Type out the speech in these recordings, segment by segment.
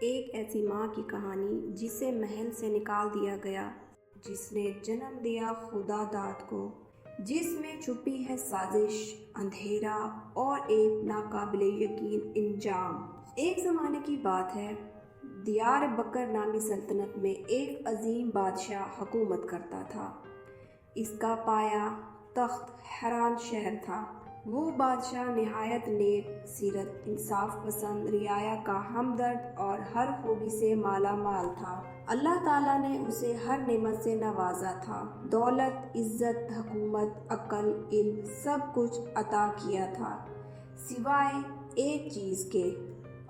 ایک ایسی ماں کی کہانی جسے محل سے نکال دیا گیا، جس نے جنم دیا خدا داد کو، جس میں چھپی ہے سازش، اندھیرا اور ایک ناقابل یقین انجام۔ ایک زمانے کی بات ہے، دیار بکر نامی سلطنت میں ایک عظیم بادشاہ حکومت کرتا تھا۔ اس کا پایا تخت حران شہر تھا۔ وہ بادشاہ نہایت نیک سیرت، انصاف پسند، رعایا کا ہمدرد اور ہر خوبی سے مالا مال تھا۔ اللہ تعالیٰ نے اسے ہر نعمت سے نوازا تھا۔ دولت، عزت، حکومت، عقل، علم، سب کچھ عطا کیا تھا، سوائے ایک چیز کے،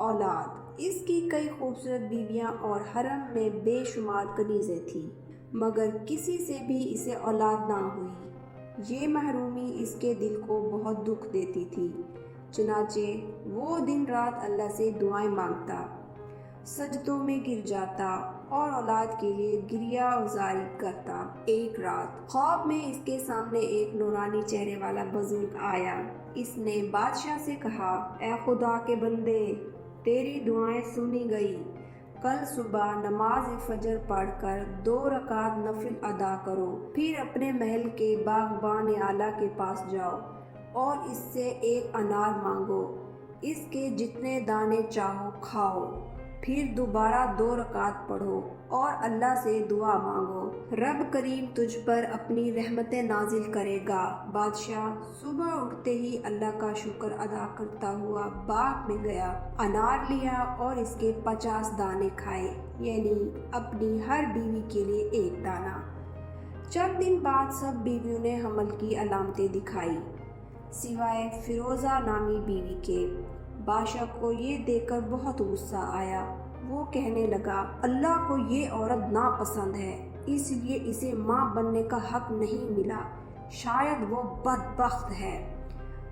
اولاد۔ اس کی کئی خوبصورت بیویاں اور حرم میں بے شمار کنیزیں تھیں، مگر کسی سے بھی اسے اولاد نہ ہوئی۔ یہ محرومی اس کے دل کو بہت دکھ دیتی تھی، چنانچہ وہ دن رات اللہ سے دعائیں مانگتا، سجدوں میں گر جاتا اور اولاد کے لیے گریہ وزاری کرتا۔ ایک رات خواب میں اس کے سامنے ایک نورانی چہرے والا بزرگ آیا۔ اس نے بادشاہ سے کہا، اے خدا کے بندے، تیری دعائیں سنی گئی۔ کل صبح نماز فجر پڑھ کر 2 رکعت نفل ادا کرو، پھر اپنے محل کے باغبان اعلیٰ کے پاس جاؤ اور اس سے ایک انار مانگو، اس کے جتنے دانے چاہو کھاؤ، پھر دوبارہ 2 رکعت پڑھو اور اللہ سے دعا مانگو، رب کریم تجھ پر اپنی رحمتیں نازل کرے گا۔ بادشاہ صبح اٹھتے ہی اللہ کا شکر ادا کرتا ہوا باغ میں گیا، انار لیا اور اس کے 50 دانے کھائے، یعنی اپنی ہر بیوی کے لیے ایک دانہ۔ چند دن بعد سب بیویوں نے حمل کی علامتیں دکھائی، سوائے فیروزہ نامی بیوی کے۔ بادشاہ کو یہ دیکھ کر بہت غصہ آیا۔ وہ کہنے لگا، اللہ کو یہ عورت ناپسند ہے، اس لیے اسے ماں بننے کا حق نہیں ملا، شاید وہ بدبخت ہے۔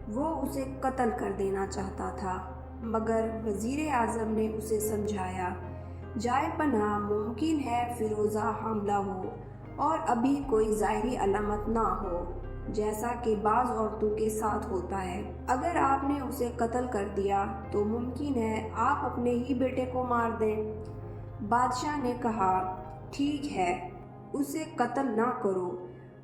وہ اسے قتل کر دینا چاہتا تھا، مگر وزیر اعظم نے اسے سمجھایا، جائے پناہ ممکن ہے فیروزہ حاملہ ہو اور ابھی کوئی ظاہری علامت نہ ہو، جیسا کہ بعض عورتوں کے ساتھ ہوتا ہے۔ اگر آپ نے اسے قتل کر دیا تو ممکن ہے آپ اپنے ہی بیٹے کو مار دیں۔ بادشاہ نے کہا، ٹھیک ہے، اسے قتل نہ کرو،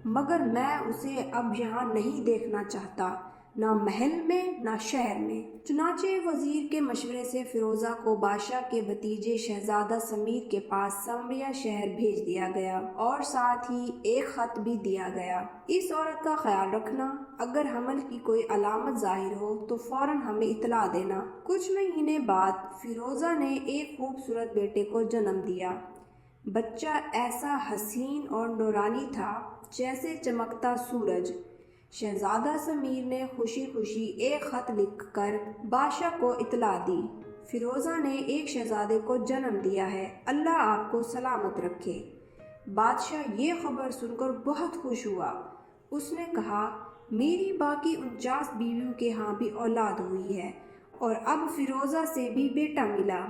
مگر میں اسے اب یہاں نہیں دیکھنا چاہتا، نہ محل میں نہ شہر میں۔ چنانچہ وزیر کے مشورے سے فیروزہ کو بادشاہ کے بھتیجے شہزادہ سمیر کے پاس سامریہ شہر بھیج دیا گیا اور ساتھ ہی ایک خط بھی دیا گیا، اس عورت کا خیال رکھنا، اگر حمل کی کوئی علامت ظاہر ہو تو فوراً ہمیں اطلاع دینا۔ کچھ مہینے بعد فیروزہ نے ایک خوبصورت بیٹے کو جنم دیا۔ بچہ ایسا حسین اور نورانی تھا جیسے چمکتا سورج۔ شہزادہ سمیر نے خوشی خوشی ایک خط لکھ کر بادشاہ کو اطلاع دی، فیروزہ نے ایک شہزادے کو جنم دیا ہے، اللہ آپ کو سلامت رکھے۔ بادشاہ یہ خبر سن کر بہت خوش ہوا۔ اس نے کہا، میری باقی 49 بیویوں کے ہاں بھی اولاد ہوئی ہے اور اب فیروزہ سے بھی بیٹا ملا،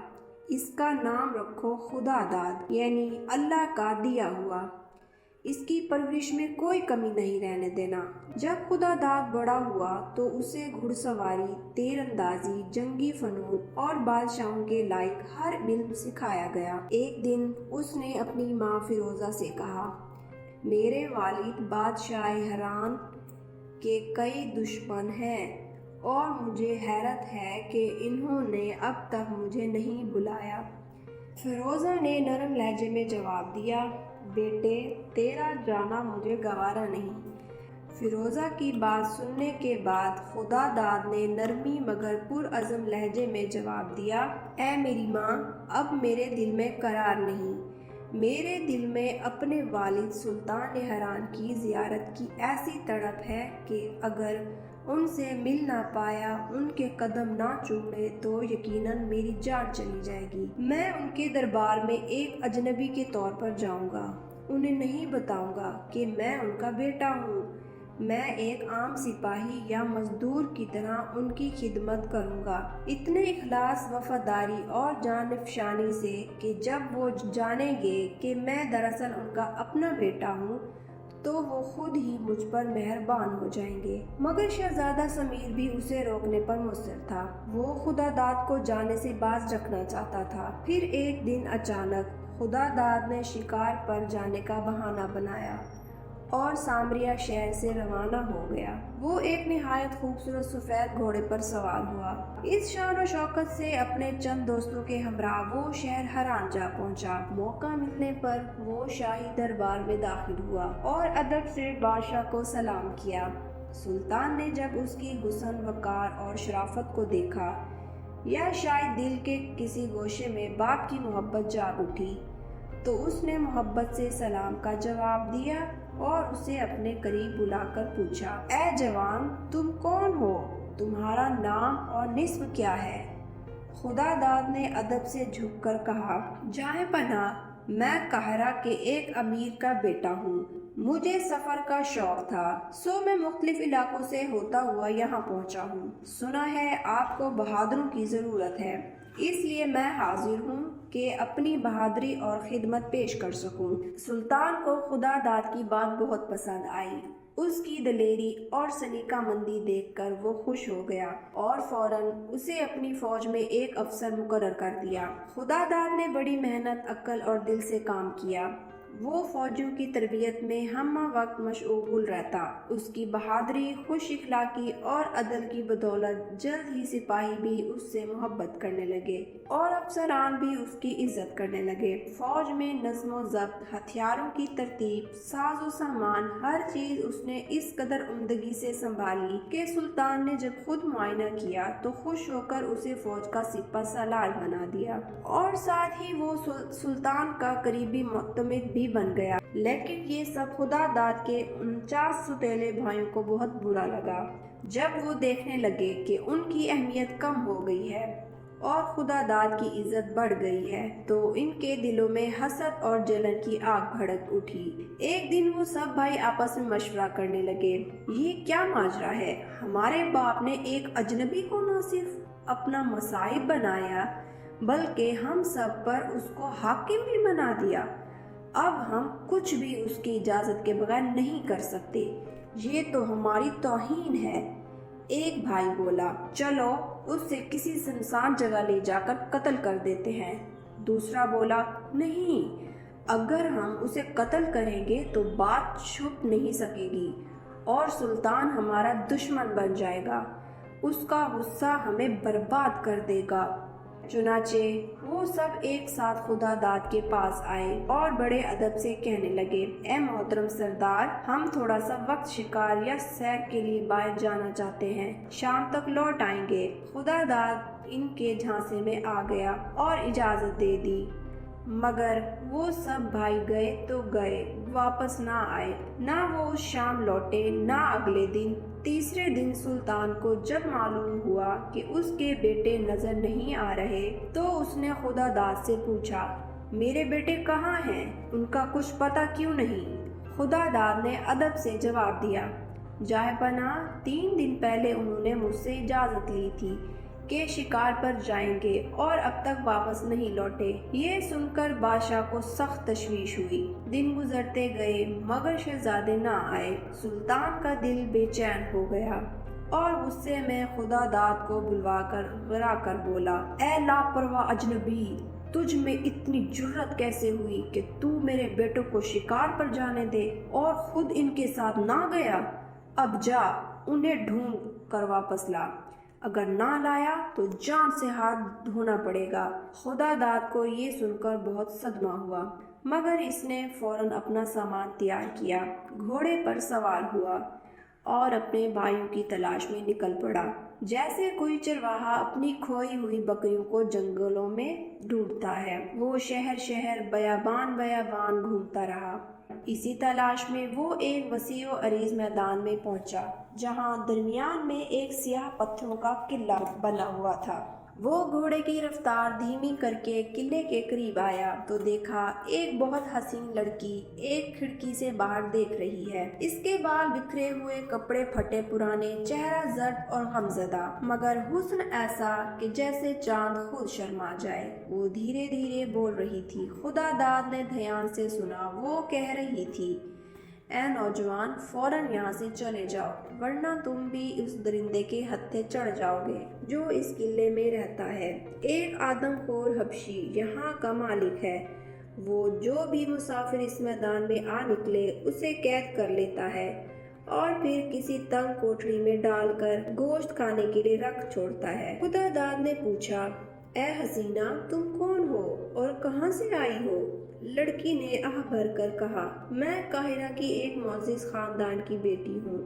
اس کا نام رکھو خدا داد، یعنی اللہ کا دیا ہوا، اس کی پرورش میں کوئی کمی نہیں رہنے دینا۔ جب خدا داد بڑا ہوا تو اسے گھڑ سواری، تیر اندازی، جنگی فنون اور بادشاہوں کے لائق ہر علم سکھایا گیا۔ ایک دن اس نے اپنی ماں فیروزہ سے کہا، میرے والد بادشاہ حران کے کئی دشمن ہیں اور مجھے حیرت ہے کہ انہوں نے اب تک مجھے نہیں بلایا۔ فیروزہ نے نرم لہجے میں جواب دیا، بیٹے، تیرا جانا مجھے گوارا نہیں۔ فیروزہ کی بات سننے کے بعد خدا داد نے نرمی مگر پرعزم لہجے میں جواب دیا، اے میری ماں، اب میرے دل میں قرار نہیں، میرے دل میں اپنے والد سلطان حران کی زیارت کی ایسی تڑپ ہے کہ اگر ان سے مل نہ پایا، ان کے قدم نہ چومے تو یقیناً میری جان چلی جائے گی۔ میں ان کے دربار میں ایک اجنبی کے طور پر جاؤں گا، انہیں نہیں بتاؤں گا کہ میں ان کا بیٹا ہوں، میں ایک عام سپاہی یا مزدور کی طرح ان کی خدمت کروں گا، اتنے اخلاص، وفاداری اور جان افشانی سے کہ جب وہ جانیں گے کہ میں دراصل ان کا اپنا بیٹا ہوں تو وہ خود ہی مجھ پر مہربان ہو جائیں گے۔ مگر شہزادہ سمیر بھی اسے روکنے پر مصر تھا۔ وہ خدا داد کو جانے سے باز رکھنا چاہتا تھا۔ پھر ایک دن اچانک خدا داد نے شکار پر جانے کا بہانہ بنایا اور سامریہ شہر سے روانہ ہو گیا۔ وہ ایک نہایت خوبصورت سفید گھوڑے پر سوار ہوا۔ اس شان و شوکت سے اپنے چند دوستوں کے ہمراہ وہ شہر حران جا پہنچا۔ موقع ملنے پر وہ شاہی دربار میں داخل ہوا اور ادب سے بادشاہ کو سلام کیا۔ سلطان نے جب اس کی حسن وقار اور شرافت کو دیکھا یا شاید دل کے کسی گوشے میں باپ کی محبت جاگ اٹھی تو اس نے محبت سے سلام کا جواب دیا اور اسے اپنے قریب بلا کر پوچھا، اے جوان، تم کون ہو؟ تمہارا نام اور نسب کیا ہے؟ خدا داد نے ادب سے جھک کر کہا، جائے پناہ، میں قاہرہ کے ایک امیر کا بیٹا ہوں۔ مجھے سفر کا شوق تھا، سو میں مختلف علاقوں سے ہوتا ہوا یہاں پہنچا ہوں۔ سنا ہے آپ کو بہادروں کی ضرورت ہے، اس لیے میں حاضر ہوں کہ اپنی بہادری اور خدمت پیش کر سکوں۔ سلطان کو خدا داد کی بات بہت پسند آئی۔ اس کی دلیری اور سلیقہ مندی دیکھ کر وہ خوش ہو گیا اور فوراً اسے اپنی فوج میں ایک افسر مقرر کر دیا۔ خدا داد نے بڑی محنت، عقل اور دل سے کام کیا۔ وہ فوجیوں کی تربیت میں ہم وقت مشغول رہتا۔ اس کی بہادری، خوش اخلاقی اور عدل کی بدولت جلد ہی سپاہی بھی اس سے محبت کرنے لگے اور افسران بھی اس کی عزت کرنے لگے۔ فوج میں نظم و ضبط، ہتھیاروں کی ترتیب، ساز و سامان، ہر چیز اس نے اس قدر عمدگی سے سنبھالی کہ سلطان نے جب خود معائنہ کیا تو خوش ہو کر اسے فوج کا سپہ سالار بنا دیا اور ساتھ ہی وہ سلطان کا قریبی معتمد بھی بن گیا۔ لیکن یہ سب خدا داد کے 49 ستیلے بھائیوں کو بہت برا لگا۔ جب وہ دیکھنے لگے کہ ان کی اہمیت کم ہو گئی ہے اور خدا داد کی عزت بڑھ گئی ہے تو ان کے دلوں میں حسد اور جلن کی آگ بھڑک اٹھی۔ ایک دن وہ سب بھائی آپس میں مشورہ کرنے لگے، یہ کیا ماجرا ہے؟ ہمارے باپ نے ایک اجنبی کو نہ صرف اپنا مصاحب بنایا بلکہ ہم سب پر اس کو حاکم بھی بنا دیا۔ اب ہم کچھ بھی اس کی اجازت کے بغیر نہیں کر سکتے، یہ تو ہماری توہین ہے۔ ایک بھائی بولا، چلو اس سے کسی سنسان جگہ لے جا کر قتل کر دیتے ہیں۔ دوسرا بولا، نہیں، اگر ہم اسے قتل کریں گے تو بات چھپ نہیں سکے گی اور سلطان ہمارا دشمن بن جائے گا، اس کا غصہ ہمیں برباد کر دے گا۔ چنانچہ وہ سب ایک ساتھ خدا داد کے پاس آئے اور بڑے ادب سے کہنے لگے، اے محترم سردار، ہم تھوڑا سا وقت شکار یا سیر کے لیے باہر جانا چاہتے ہیں، شام تک لوٹ آئیں گے۔ خدا داد ان کے جھانسے میں آ گیا اور اجازت دے دی، مگر وہ سب بھائی گئے تو گئے، واپس نہ آئے۔ نہ وہ اس شام لوٹے نہ اگلے دن۔ تیسرے دن سلطان کو جب معلوم ہوا کہ اس کے بیٹے نظر نہیں آ رہے تو اس نے خدا داد سے پوچھا، میرے بیٹے کہاں ہیں؟ ان کا کچھ پتہ کیوں نہیں؟ خدا داد نے ادب سے جواب دیا، جائے پناہ، 3 دن پہلے انہوں نے مجھ سے اجازت لی تھی کہ شکار پر جائیں گے اور اب تک واپس نہیں لوٹے۔ یہ سن کر بادشاہ کو سخت تشویش ہوئی۔ دن گزرتے گئے مگر شہزادے نہ آئے۔ سلطان کا دل بے چین ہو گیا اور غصے میں خدا داد کو بلوا کر گرا کر بولا، اے لاپرواہ اجنبی، تجھ میں اتنی جرأت کیسے ہوئی کہ تو میرے بیٹوں کو شکار پر جانے دے اور خود ان کے ساتھ نہ گیا؟ اب جا، انہیں ڈھونڈ کر واپس لا، اگر نہ لایا تو جان سے ہاتھ دھونا پڑے گا۔ خدا داد کو یہ سن کر بہت صدمہ ہوا، مگر اس نے فوراً اپنا سامان تیار کیا، گھوڑے پر سوار ہوا اور اپنے بھائیوں کی تلاش میں نکل پڑا، جیسے کوئی چرواہا اپنی کھوئی ہوئی بکریوں کو جنگلوں میں ڈھونڈتا ہے۔ وہ شہر شہر، بیابان بیابان گھومتا رہا۔ اسی تلاش میں وہ ایک وسیع و عریض میدان میں پہنچا جہاں درمیان میں ایک سیاہ پتھروں کا قلعہ بنا ہوا تھا۔ وہ گھوڑے کی رفتار دھیمی کر کے قلعے کے قریب آیا تو دیکھا ایک بہت حسین لڑکی ایک کھڑکی سے باہر دیکھ رہی ہے۔ اس کے بال بکھرے ہوئے، کپڑے پھٹے پرانے، چہرہ زرد اور غمزدہ، مگر حسن ایسا کہ جیسے چاند خود شرما جائے۔ وہ دھیرے دھیرے بول رہی تھی۔ خدا داد نے دھیان سے سنا۔ وہ کہہ رہی تھی، اے نوجوان، فوراً یہاں سے چلے جاؤ، ورنہ تم بھی اس درندے کے ہتھے چڑھ جاؤ گے جو اس قلعے میں رہتا ہے۔ ایک آدم خور حبشی یہاں کا مالک ہے، وہ جو بھی مسافر اس میدان میں آ نکلے اسے قید کر لیتا ہے اور پھر کسی تنگ کوٹھری میں ڈال کر گوشت کھانے کے لیے رکھ چھوڑتا ہے۔ خدا داد نے پوچھا، اے حسینہ، تم کون ہو اور کہاں سے آئی ہو؟ لڑکی نے آہ بھر کر کہا، میں قاہرہ کی ایک معزز خاندان کی بیٹی ہوں۔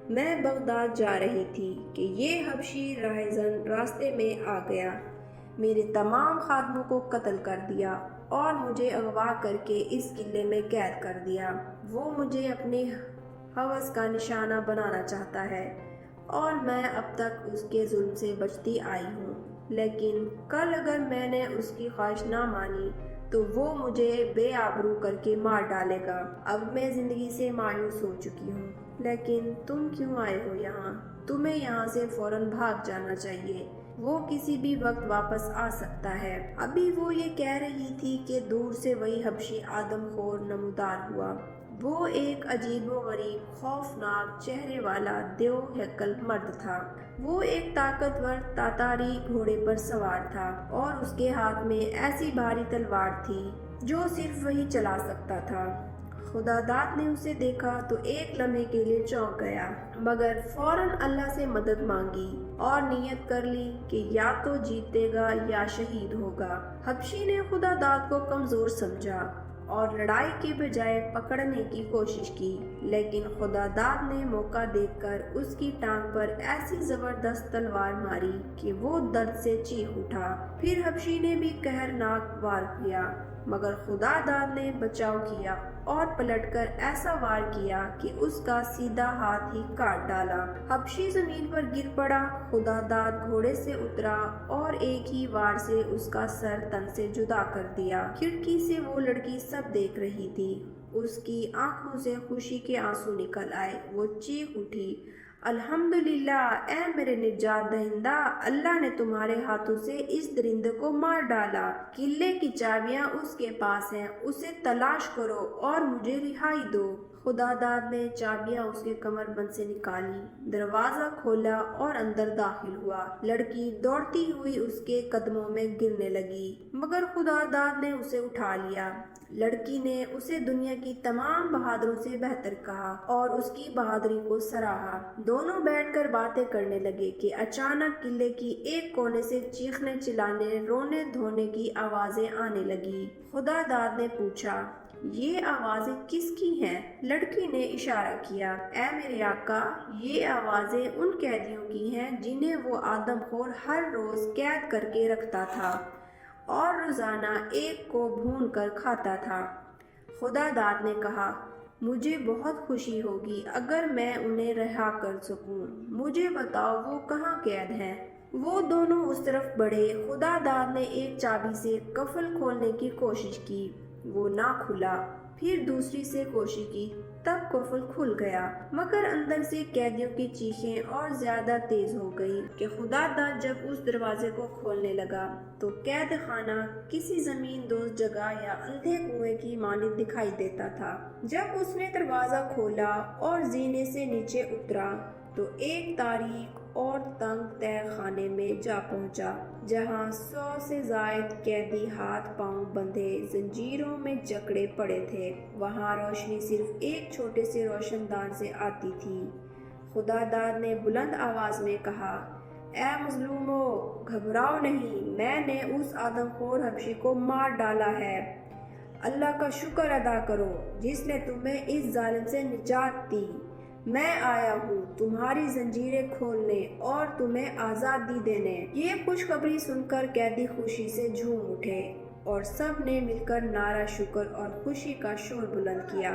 میں بغداد جا رہی تھی کہ یہ حبشی راہزن راستے میں آ گیا، میرے تمام خادموں کو قتل کر دیا اور مجھے اغوا کر کے اس قلعے میں قید کر دیا۔ وہ مجھے اپنے ہوس کا نشانہ بنانا چاہتا ہے اور میں اب تک اس کے ظلم سے بچتی آئی ہوں، لیکن کل اگر میں نے اس کی خواہش نہ مانی تو وہ مجھے بے آبرو کر کے مار ڈالے گا۔ اب میں زندگی سے مایوس ہو چکی ہوں، لیکن تم کیوں آئے ہو یہاں؟ تمہیں یہاں سے فوراً بھاگ جانا چاہیے، وہ کسی بھی وقت واپس آ سکتا ہے۔ ابھی وہ یہ کہہ رہی تھی کہ دور سے وہی حبشی آدم خور نمودار ہوا۔ وہ ایک عجیب و غریب خوفناک چہرے والا دیو ہیکل مرد تھا۔ وہ ایک طاقتور تاتاری گھوڑے پر سوار تھا اور اس کے ہاتھ میں ایسی بھاری تلوار تھی جو صرف وہی چلا سکتا تھا۔ خدا داد نے اسے دیکھا تو ایک لمحے کے لیے چونک گیا، مگر فوراً اللہ سے مدد مانگی اور نیت کر لی کہ یا تو جیتے گا یا شہید ہوگا۔ حبشی نے خدا داد کو کمزور سمجھا اور لڑائی کے بجائے پکڑنے کی کوشش کی، لیکن خدا داد نے موقع دیکھ کر اس کی ٹانگ پر ایسی زبردست تلوار ماری کہ وہ درد سے چیخ اٹھا۔ پھر حبشی نے بھی قہرناک وار کیا، مگر خدا داد نے بچاؤ کیا اور پلٹ کر ایسا وار کیا کہ اس کا سیدھا ہاتھ ہی کاٹ ڈالا۔ حبشی زمین پر گر پڑا۔ خدا داد گھوڑے سے اترا اور ایک ہی وار سے اس کا سر تن سے جدا کر دیا۔ کھڑکی سے وہ لڑکی سب دیکھ رہی تھی، اس کی آنکھوں سے خوشی کے آنسو نکل آئے۔ وہ چیخ اٹھی، الحمدللہ، اے میرے نجات دہندہ، اللہ نے تمہارے ہاتھوں سے اس درندے کو مار ڈالا۔ قلعے کی چابیاں اس کے پاس ہیں، اسے تلاش کرو اور مجھے رہائی دو۔ خدا داد نے چابیاں اس کے کمر بند سے نکالی، دروازہ کھولا اور اندر داخل ہوا۔ لڑکی دوڑتی ہوئی اس کے قدموں میں گرنے لگی، مگر خدا داد نے اسے اٹھا لیا۔ لڑکی نے اسے دنیا کی تمام بہادروں سے بہتر کہا اور اس کی بہادری کو سراہا۔ دونوں بیٹھ کر باتیں کرنے لگے کہ اچانک قلعے کی ایک کونے سے چیخنے چلانے، رونے دھونے کی آوازیں آنے لگی۔ خدا داد نے پوچھا، یہ آوازیں کس کی ہیں؟ لڑکی نے اشارہ کیا، اے میرے آقا، یہ آوازیں ان قیدیوں کی ہیں جنہیں وہ آدم خور ہر روز قید کر کے رکھتا تھا اور روزانہ ایک کو بھون کر کھاتا تھا۔ خدا داد نے کہا، مجھے بہت خوشی ہوگی اگر میں انہیں رہا کر سکوں۔ مجھے بتاؤ وہ کہاں قید ہیں؟ وہ دونوں اس طرف بڑھے۔ خدا داد نے ایک چابی سے قفل کھولنے کی کوشش کی، وہ نہ کھلا۔ پھر دوسری سے کوشش کی، تب قفل کھل گیا، مگر اندر سے قیدیوں کی چیخیں اور زیادہ تیز ہو گئی کہ خدا داد جب اس دروازے کو کھولنے لگا تو قید خانہ کسی زمین دوز جگہ یا اندھے کنویں کی مانند دکھائی دیتا تھا۔ جب اس نے دروازہ کھولا اور زینے سے نیچے اترا تو ایک تاریک اور تنگ تہ خانے میں جا پہنچا، جہاں 100 سے زائد قیدی ہاتھ پاؤں بندھے زنجیروں میں جکڑے پڑے تھے۔ وہاں روشنی صرف ایک چھوٹے سے روشن دان سے آتی تھی۔ خدا داد نے بلند آواز میں کہا، اے مظلومو، گھبراؤ نہیں، میں نے اس آدم خور حبشی کو مار ڈالا ہے۔ اللہ کا شکر ادا کرو جس نے تمہیں اس ظالم سے نجات دی۔ میں آیا ہوں تمہاری زنجیریں کھولنے اور تمہیں آزادی دینے۔ یہ خوشخبری سن کر قیدی خوشی سے جھوم اٹھے اور سب نے مل کر نعرہ شکر اور خوشی کا شور بلند کیا۔